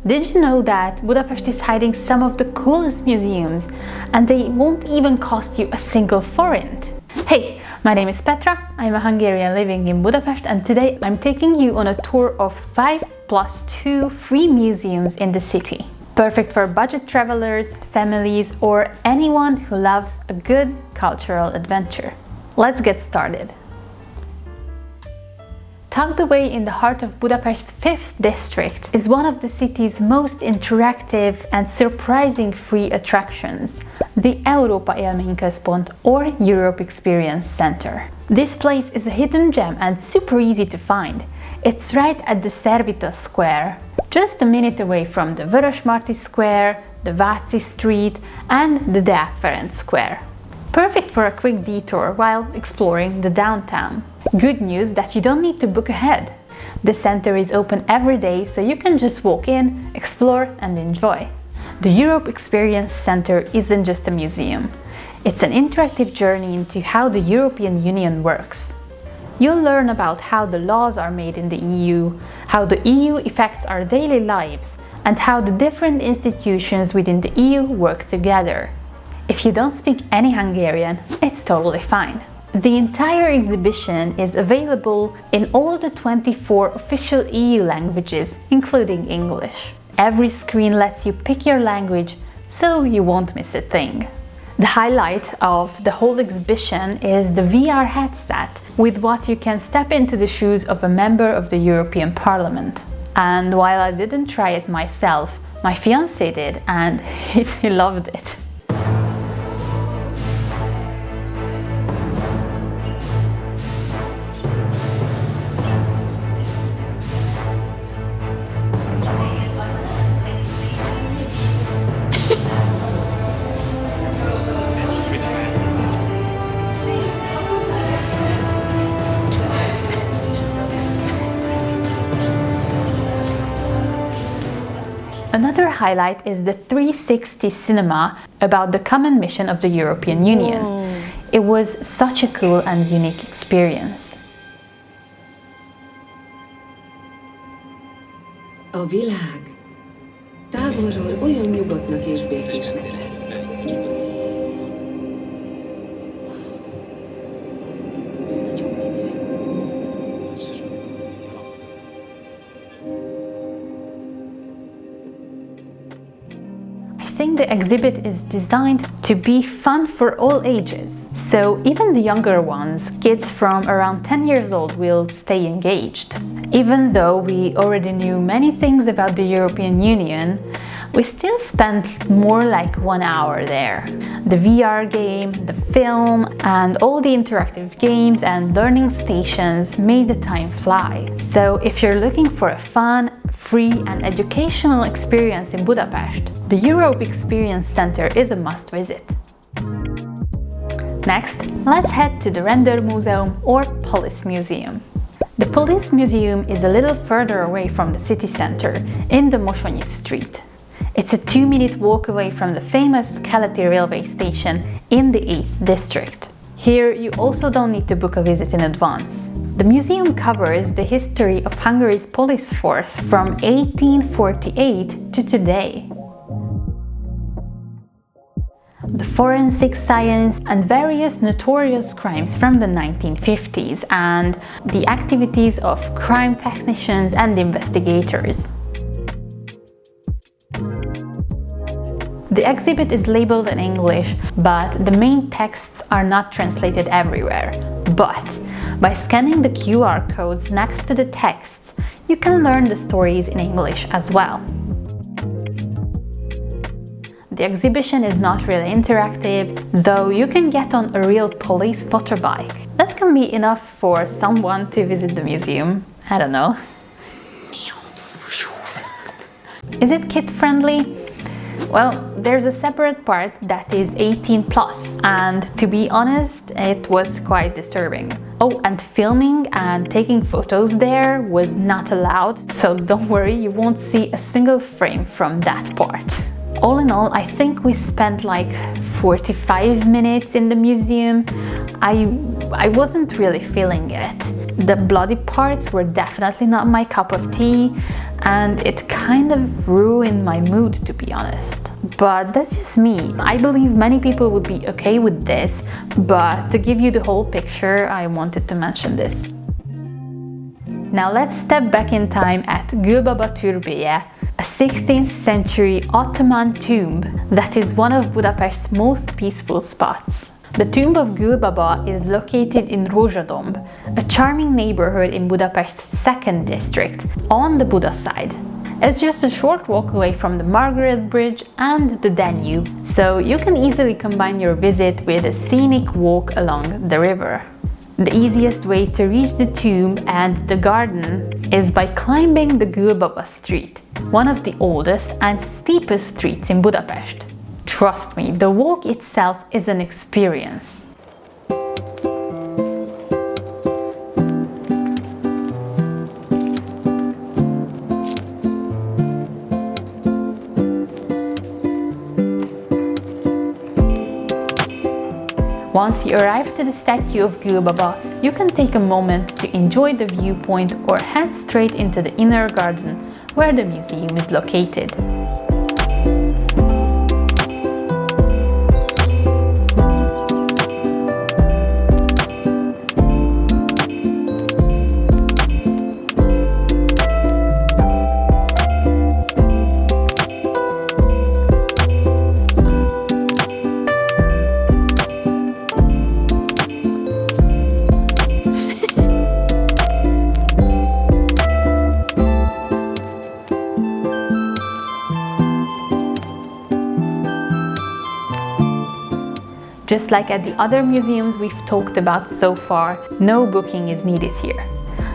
Did you know that Budapest is hiding some of the coolest museums and they won't even cost you a single forint? Hey, my name is Petra, I'm a Hungarian living in Budapest, and today I'm taking you on a tour of 5+2 free museums in the city. Perfect for budget travelers, families, or anyone who loves a good cultural adventure. Let's get started. Tucked away in the heart of Budapest's 5th district is one of the city's most interactive and surprising free attractions, the Európa Élményközpont, or Europe Experience Center. This place is a hidden gem and super easy to find. It's right at the Servitas Square, just a minute away from the Vörösmarty Square, the Váci Street, and the Deák Ferenc Square. Perfect for a quick detour while exploring the downtown. Good news that you don't need to book ahead. The center is open every day, so you can just walk in, explore and enjoy. The Europe Experience Center isn't just a museum. It's an interactive journey into how the European Union works. You'll learn about how the laws are made in the EU, how the EU affects our daily lives, and how the different institutions within the EU work together. If you don't speak any Hungarian, it's totally fine. The entire exhibition is available in all the 24 official EU languages, including English. Every screen lets you pick your language, so you won't miss a thing. The highlight of the whole exhibition is the VR headset, with what you can step into the shoes of a member of the European Parliament. And while I didn't try it myself, my fiancé did, and he loved it. Another highlight is the 360 cinema about the common mission of the European Union. It was such a cool and unique experience. A világ távolról olyan nyugodtnak és békésnek látszik. I think the exhibit is designed to be fun for all ages. So even the younger ones, kids from around 10 years old, will stay engaged. Even though we already knew many things about the European Union, we still spent more like 1 hour there. The VR game, the film, and all the interactive games and learning stations made the time fly. So if you're looking for a fun, free and educational experience in Budapest, the Europe Experience Center is a must visit. Next, let's head to the Rendőrmúzeum or Police Museum. The Police Museum is a little further away from the city center, in the Mosonyi Street. It's a 2-minute walk away from the famous Keleti railway station in the 8th district. Here you also don't need to book a visit in advance. The museum covers the history of Hungary's police force from 1848 to today. The forensic science and various notorious crimes from the 1950s and the activities of crime technicians and investigators. The exhibit is labeled in English, but the main texts are not translated everywhere. But by scanning the QR codes next to the texts, you can learn the stories in English as well. The exhibition is not really interactive, though you can get on a real police motorbike. That can be enough for someone to visit the museum. I don't know. Is it kid-friendly? Well, there's a separate part that is 18+, and to be honest, it was quite disturbing. Oh, and filming and taking photos there was not allowed, so don't worry, you won't see a single frame from that part. All in all, I think we spent like 45 minutes in the museum. I wasn't really feeling it. The bloody parts were definitely not my cup of tea, and it kind of ruined my mood, to be honest. But that's just me. I believe many people would be okay with this, but to give you the whole picture, I wanted to mention this. Now let's step back in time at Gülbaba Türbeye, a 16th century Ottoman tomb that is one of Budapest's most peaceful spots. The tomb of Gülbaba is located in Rózsadomb, a charming neighborhood in Budapest's 2nd district, on the Buda side. It's just a short walk away from the Margaret Bridge and the Danube, so you can easily combine your visit with a scenic walk along the river. The easiest way to reach the tomb and the garden is by climbing the Gülbaba Street, one of the oldest and steepest streets in Budapest. Trust me, the walk itself is an experience. Once you arrive to the statue of Gülbaba, you can take a moment to enjoy the viewpoint or head straight into the inner garden where the museum is located. Just like at the other museums we've talked about so far, no booking is needed here.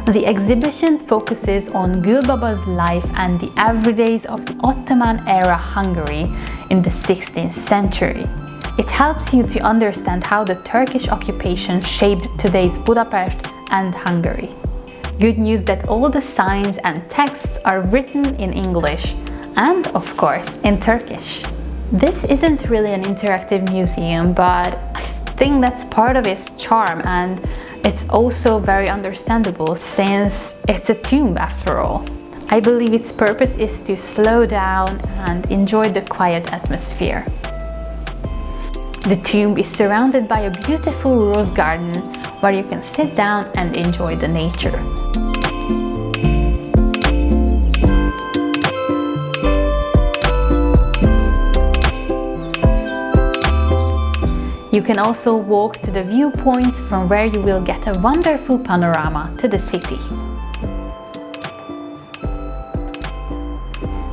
The exhibition focuses on Gülbaba's life and the everydays of the Ottoman-era Hungary in the 16th century. It helps you to understand how the Turkish occupation shaped today's Budapest and Hungary. Good news that all the signs and texts are written in English and, of course, in Turkish. This isn't really an interactive museum, but I think that's part of its charm, and it's also very understandable since it's a tomb after all. I believe its purpose is to slow down and enjoy the quiet atmosphere. The tomb is surrounded by a beautiful rose garden where you can sit down and enjoy the nature. You can also walk to the viewpoints from where you will get a wonderful panorama to the city.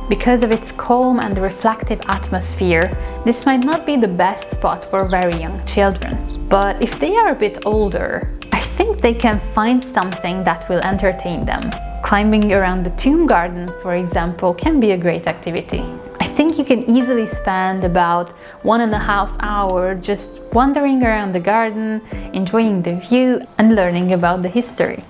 Because of its calm and reflective atmosphere, this might not be the best spot for very young children. But if they are a bit older, I think they can find something that will entertain them. Climbing around the tomb garden, for example, can be a great activity. I think you can easily spend about 1.5 hours just wandering around the garden, enjoying the view and learning about the history.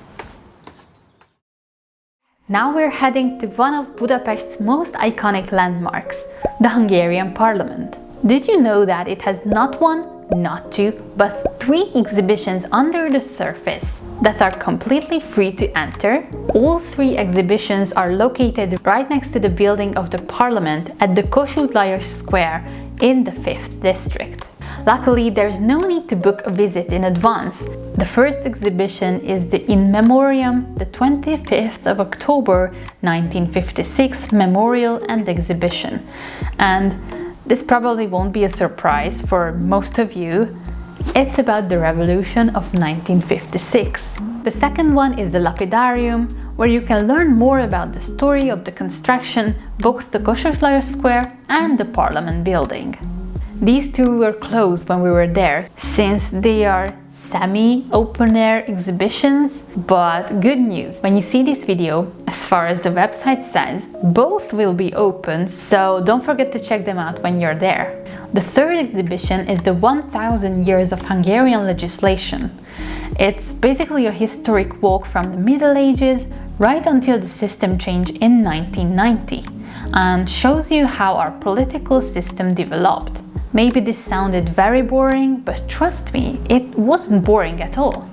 Now we're heading to one of Budapest's most iconic landmarks, the Hungarian Parliament. Did you know that it has not one, not two, but 3 exhibitions under the surface that are completely free to enter? All 3 exhibitions are located right next to the building of the Parliament at the Kossuth Lajos Square in the 5th district. Luckily, there's no need to book a visit in advance. The first exhibition is the In Memoriam, the 25th of October 1956 Memorial and Exhibition. And this probably won't be a surprise for most of you. It's about the revolution of 1956. The second one is the Lapidarium, where you can learn more about the story of the construction, both the Kossuth Lajos Square and the Parliament building. These 2 were closed when we were there, since they are semi-open-air exhibitions, but good news, when you see this video, as far as the website says, both will be open, so don't forget to check them out when you're there. The third exhibition is the 1000 Years of Hungarian Legislation. It's basically a historic walk from the Middle Ages right until the system change in 1990, and shows you how our political system developed. Maybe this sounded very boring, but trust me, it wasn't boring at all.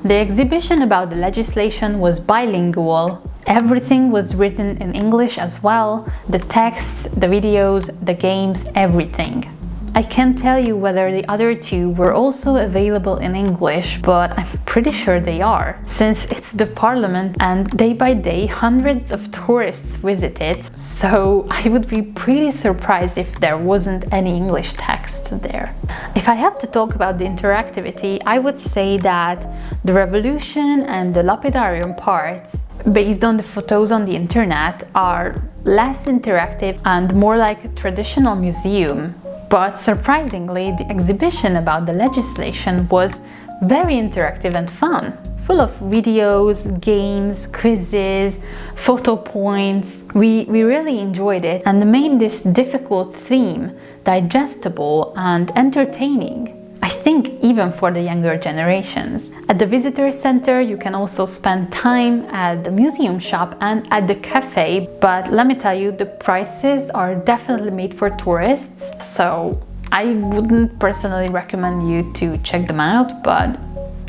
The exhibition about the legislation was bilingual. Everything was written in English as well, the texts, the videos, the games, everything. I can't tell you whether the other two were also available in English, but I'm pretty sure they are, since it's the parliament and day by day hundreds of tourists visit it, so I would be pretty surprised if there wasn't any English text there. If I have to talk about the interactivity, I would say that the revolution and the lapidarium parts, based on the photos on the internet, are less interactive and more like a traditional museum. But surprisingly, the exhibition about the legislation was very interactive and fun, full of videos, games, quizzes, photo points. We really enjoyed it and made this difficult theme digestible and entertaining. I think even for the younger generations. At the visitor center, you can also spend time at the museum shop and at the cafe, but let me tell you, the prices are definitely made for tourists, so I wouldn't personally recommend you to check them out, but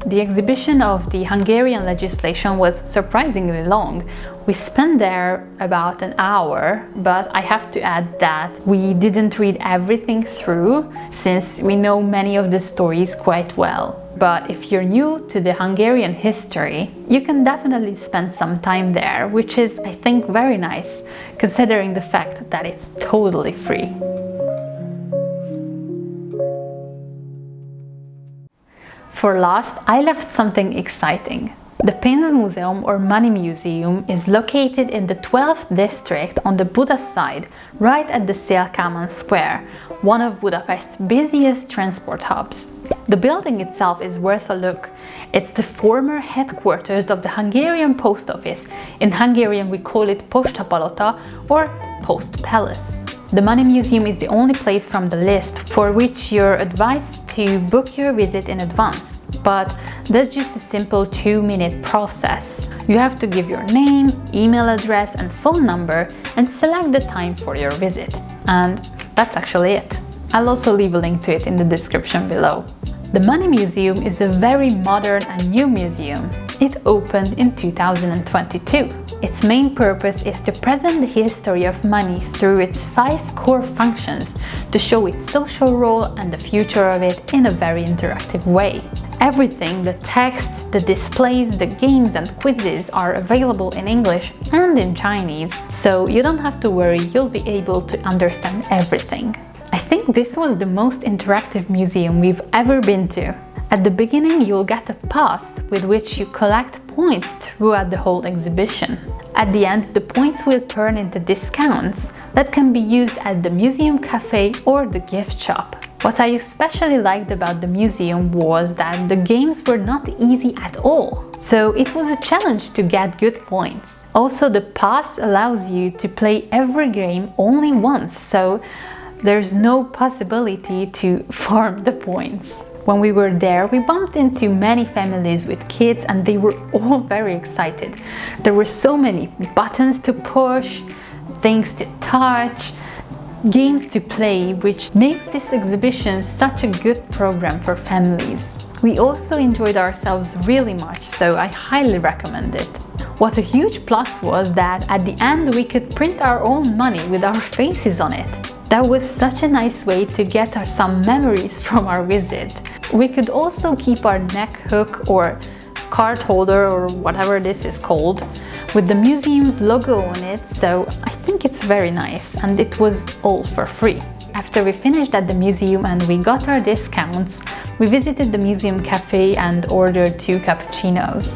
the exhibition of the Hungarian legislation was surprisingly long. We spent there about an hour, but I have to add that we didn't read everything through since we know many of the stories quite well. But if you're new to the Hungarian history, you can definitely spend some time there, which is, I think, very nice, considering the fact that it's totally free. For last, I left something exciting. The Pénzmuseum or Money Museum is located in the 12th district on the Buda side, right at the Széll Square, one of Budapest's busiest transport hubs. The building itself is worth a look. It's the former headquarters of the Hungarian post office. In Hungarian we call it Postapalota or Post Palace. The Money Museum is the only place from the list for which you're advised to book your visit in advance. But that's just a simple 2-minute process. You have to give your name, email address and phone number and select the time for your visit. And that's actually it. I'll also leave a link to it in the description below. The Money Museum is a very modern and new museum. It opened in 2022. Its main purpose is to present the history of money through its 5 core functions to show its social role and the future of it in a very interactive way. Everything, the texts, the displays, the games and quizzes are available in English and in Chinese, so you don't have to worry, you'll be able to understand everything. I think this was the most interactive museum we've ever been to. At the beginning, you'll get a pass with which you collect points throughout the whole exhibition. At the end, the points will turn into discounts that can be used at the museum cafe or the gift shop. What I especially liked about the museum was that the games were not easy at all, so it was a challenge to get good points. Also, the pass allows you to play every game only once, so there's no possibility to farm the points. When we were there, we bumped into many families with kids and they were all very excited. There were so many buttons to push, things to touch, games to play, which makes this exhibition such a good program for families. We also enjoyed ourselves really much, so I highly recommend it. What a huge plus was that at the end we could print our own money with our faces on it. That was such a nice way to get some memories from our visit. We could also keep our neck hook or card holder or whatever this is called with the museum's logo on it, so I think it's very nice and it was all for free. After we finished at the museum and we got our discounts, we visited the museum cafe and ordered 2 cappuccinos.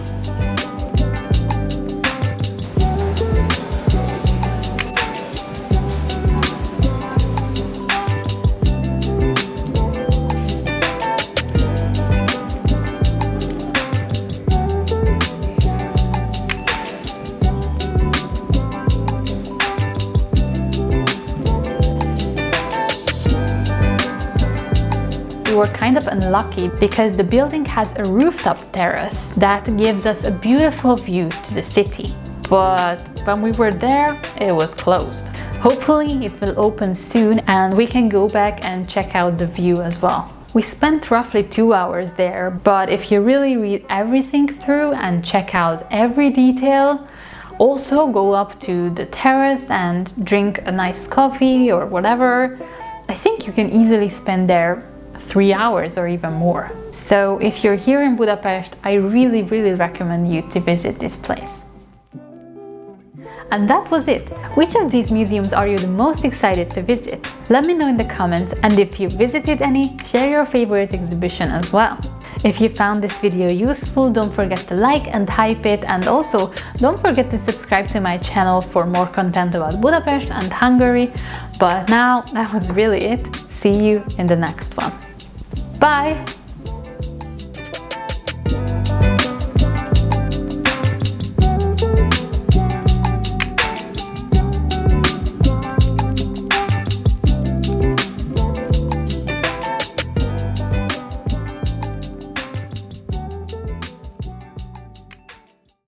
We were kind of unlucky because the building has a rooftop terrace that gives us a beautiful view to the city. But when we were there, it was closed. Hopefully it will open soon and we can go back and check out the view as well. We spent roughly 2 hours there, but if you really read everything through and check out every detail, Also go up to the terrace and drink a nice coffee or whatever. I think you can easily spend there 3 hours or even more. So if you're here in Budapest, I really recommend you to visit this place. And that was it. Which of these museums are you the most excited to visit? Let me know in the comments, and if you visited any, share your favorite exhibition as well. If you found this video useful, don't forget to like and hype it, and also don't forget to subscribe to my channel for more content about Budapest and Hungary. But now that was really it. See you in the next one. Bye!